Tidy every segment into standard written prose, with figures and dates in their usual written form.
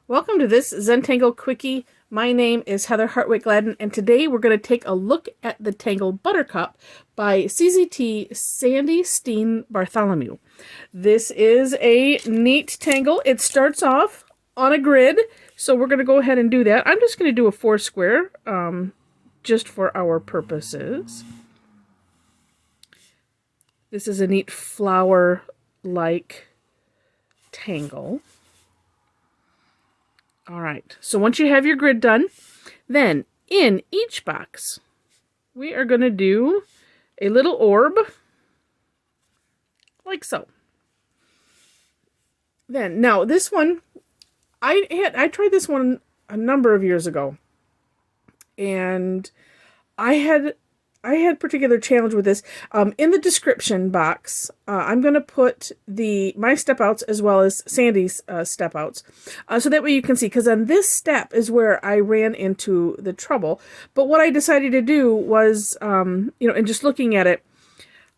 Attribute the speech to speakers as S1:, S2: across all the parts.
S1: Welcome to this Zentangle Quickie. My name is Heather Hartwick Gladden, and today we're going to take a look at the Tangle Buttercup by CZT Sandy Steen Bartholomew. This is a neat tangle. It starts off on a grid, so we're going to go ahead and do that. I'm just going to do a 4 square, just for our purposes. This is a neat flower-like tangle. All right, so once you have your grid done, then in each box, we are going to do a little orb, like so. Then, now this one, I tried this one a number of years ago, and I had particular challenge with this. In the description box, I'm going to put my step outs as well as Sandy's step outs, so that way you can see, because on this step is where I ran into the trouble. But what I decided to do was, and just looking at it,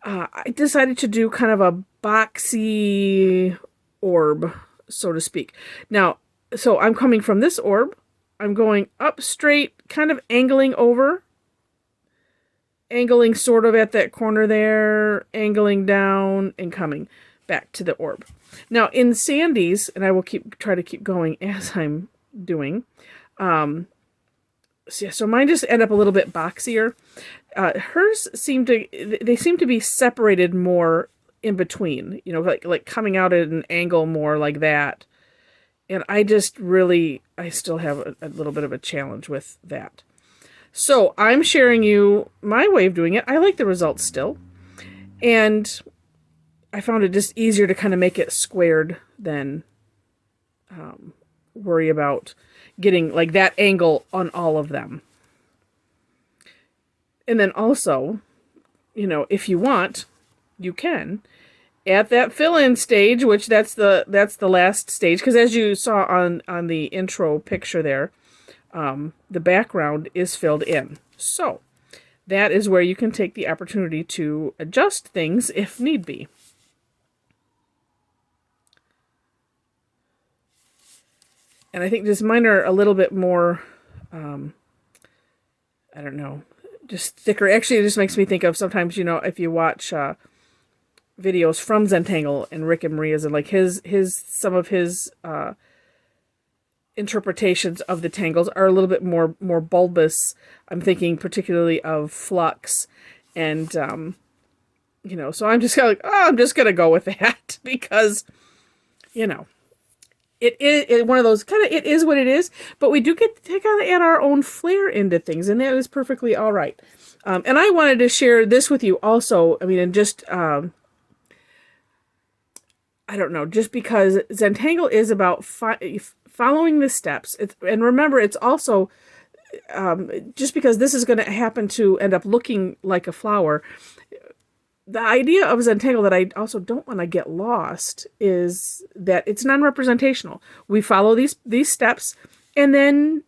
S1: I decided to do kind of a boxy orb, so to speak. Now, so I'm coming from this orb, I'm going up straight, kind of angling over, angling sort of at that corner there, angling down, and coming back to the orb. Now, in Sandy's, and I will try to keep going as I'm doing, so mine just end up a little bit boxier. Hers seem to be separated more in between, like coming out at an angle more like that. And I still have a little bit of a challenge with that. So I'm sharing you my way of doing it. I like the results still. And I found it just easier to kind of make it squared than worry about getting like that angle on all of them. And then also, if you want, you can at that fill-in stage, which that's the last stage, because as you saw on the intro picture there, the background is filled in. So that is where you can take the opportunity to adjust things if need be. And I think just mine are a little bit more, I don't know, just thicker. Actually, it just makes me think of sometimes, if you watch videos from Zentangle and Rick and Maria's, and like some of his interpretations of the tangles are a little bit more bulbous. I'm thinking particularly of Flux, and so I'm just kind of like, I'm just gonna go with that because it is one of those kind of, it is what it is, but we do get to kind of add our own flair into things, and that is perfectly all right. And I wanted to share this with you also. I mean, and just I don't know, just because Zentangle is about following the steps. And remember, it's also, just because this is going to happen to end up looking like a flower, the idea of Zentangle that I also don't want to get lost is that it's non-representational. We follow these steps, and then,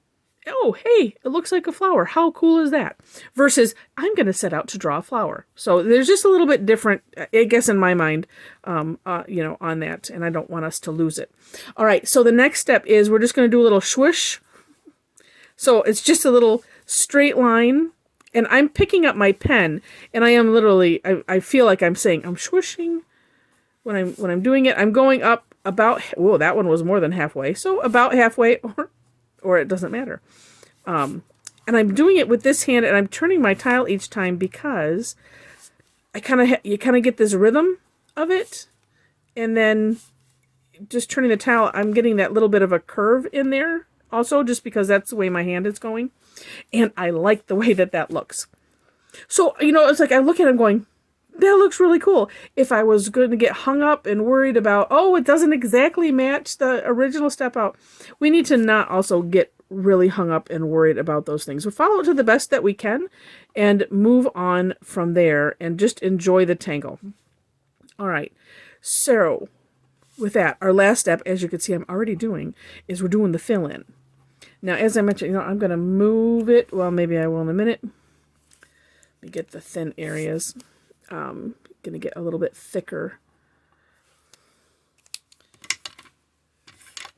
S1: oh, hey, it looks like a flower. How cool is that? Versus, I'm going to set out to draw a flower. So there's just a little bit different, I guess, in my mind, on that, and I don't want us to lose it. All right, so the next step is we're just going to do a little swish. So it's just a little straight line, and I'm picking up my pen, and I am literally, I feel like I'm saying I'm swishing when I'm doing it. I'm going up about, whoa, that one was more than halfway. So about halfway, or it doesn't matter. And I'm doing it with this hand, and I'm turning my tile each time because you kind of get this rhythm of it, and then just turning the tile, I'm getting that little bit of a curve in there also, just because that's the way my hand is going, and I like the way that looks. So, it's like I look at it and going, that looks really cool. If I was going to get hung up and worried about, oh, it doesn't exactly match the original step out, we need to not also get really hung up and worried about those things. We follow it to the best that we can and move on from there and just enjoy the tangle. All right. So with that, our last step, as you can see I'm already doing, is we're doing the fill-in. Now, as I mentioned, I'm going to move it. Well, maybe I will in a minute. Let me get the thin areas. Going to get a little bit thicker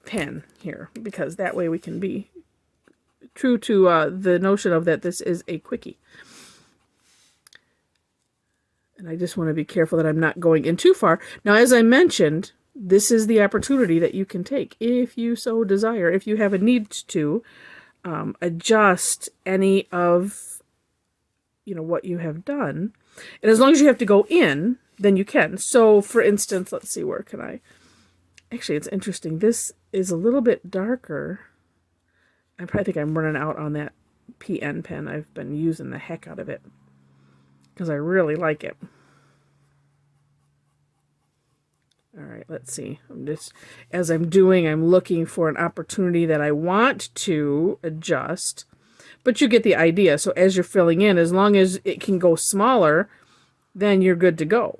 S1: pen here, because that way we can be true to the notion of that this is a Quickie. And I just want to be careful that I'm not going in too far. Now, as I mentioned, this is the opportunity that you can take if you so desire, if you have a need to adjust any of, what you have done. And as long as you have to go in, then you can. So, for instance, let's see, where can I? Actually, it's interesting. This is a little bit darker. I probably think I'm running out on that PN pen. I've been using the heck out of it because I really like it. All right, let's see. As I'm doing, I'm looking for an opportunity that I want to adjust. But you get the idea. So as you're filling in, as long as it can go smaller, then you're good to go.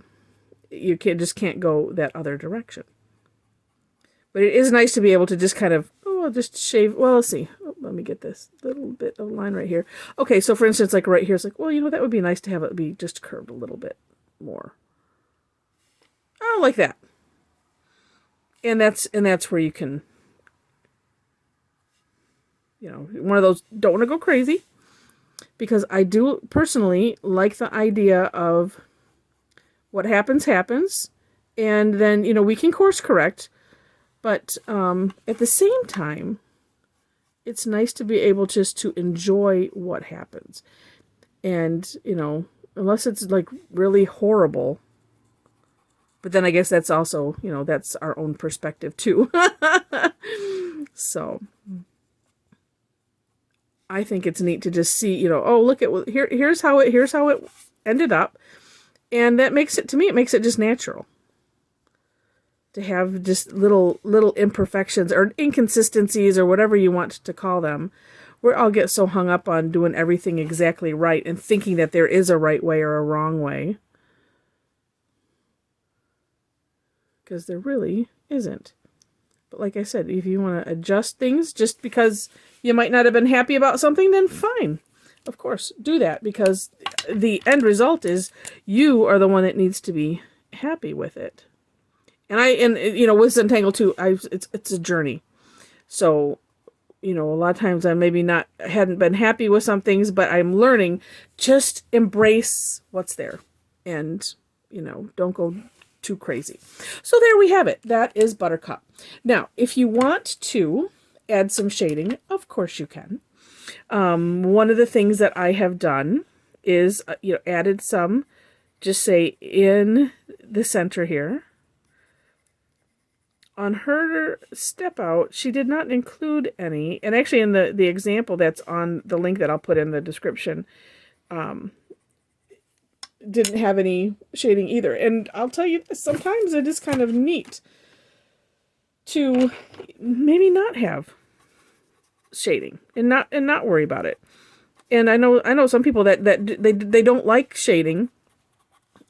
S1: You just can't go that other direction. But it is nice to be able to just kind of, I'll just shave. Well, let's see. Let me get this little bit of line right here. Okay, so for instance, like right here, it's like, well, that would be nice to have it be just curved a little bit more. Oh, like that. And that's where you can, one of those, don't want to go crazy, because I do personally like the idea of what happens, and then, we can course correct, but at the same time, it's nice to be able just to enjoy what happens. And, unless it's like really horrible, but then I guess that's also, that's our own perspective too. So I think it's neat to just see, oh, look at here's how it ended up. And that makes it, to me, it makes it just natural to have just little imperfections or inconsistencies or whatever you want to call them, where I'll get so hung up on doing everything exactly right and thinking that there is a right way or a wrong way. Because there really isn't. But like I said, if you want to adjust things just because you might not have been happy about something, then fine. Of course, do that, because the end result is you are the one that needs to be happy with it. And with Zentangle too, it's a journey. So, a lot of times I hadn't been happy with some things, but I'm learning, just embrace what's there and, don't go too crazy. So there we have it. That is Buttercup. Now, if you want to add some shading, of course you can. One of the things that I have done is, added some, just say in the center here. On her step out, she did not include any, and actually in the example that's on the link that I'll put in the description, didn't have any shading either. And I'll tell you this, sometimes it is kind of neat to maybe not have shading and not worry about it. And I know some people that they don't like shading,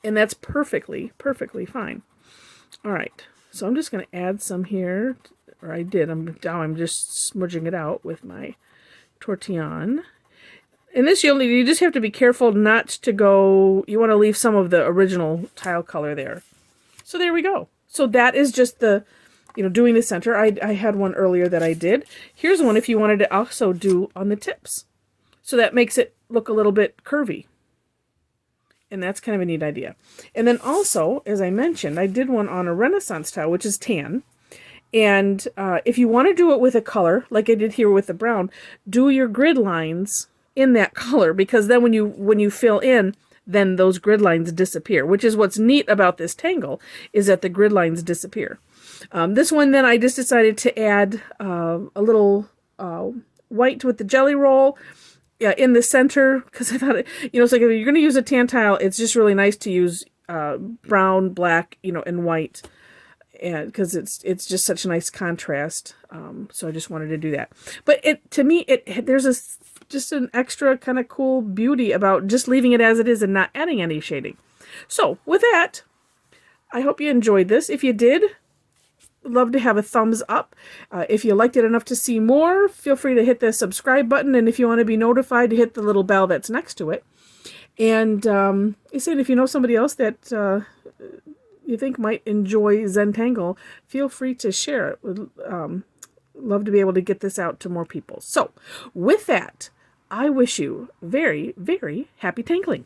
S1: and that's perfectly fine. All right, so I'm just going to add some here, or I did. I'm just smudging it out with my tortillon. And this you just have to be careful not to go. You want to leave some of the original tile color there. So there we go. So that is just the, doing the center. I had one earlier that I did. Here's one if you wanted to also do on the tips. So that makes it look a little bit curvy. And that's kind of a neat idea. And then also, as I mentioned, I did one on a Renaissance tile, which is tan. And if you want to do it with a color, like I did here with the brown, do your grid lines in that color, because then when you fill in, then those grid lines disappear, which is what's neat about this tangle, is that the grid lines disappear. This one, then I just decided to add a little white with the jelly roll in the center, because I thought, it's like if you're going to use a tan tile, it's just really nice to use brown, black, and white, and because it's just such a nice contrast. So I just wanted to do that. But to me, there's just an extra kind of cool beauty about just leaving it as it is and not adding any shading. So with that, I hope you enjoyed this. If you did, love to have a thumbs up. If you liked it enough to see more, feel free to hit the subscribe button. And if you want to be notified, to hit the little bell that's next to it. And if you know somebody else that you think might enjoy Zentangle, feel free to share it with love to be able to get this out to more people. So with that, I wish you very, very happy tangling.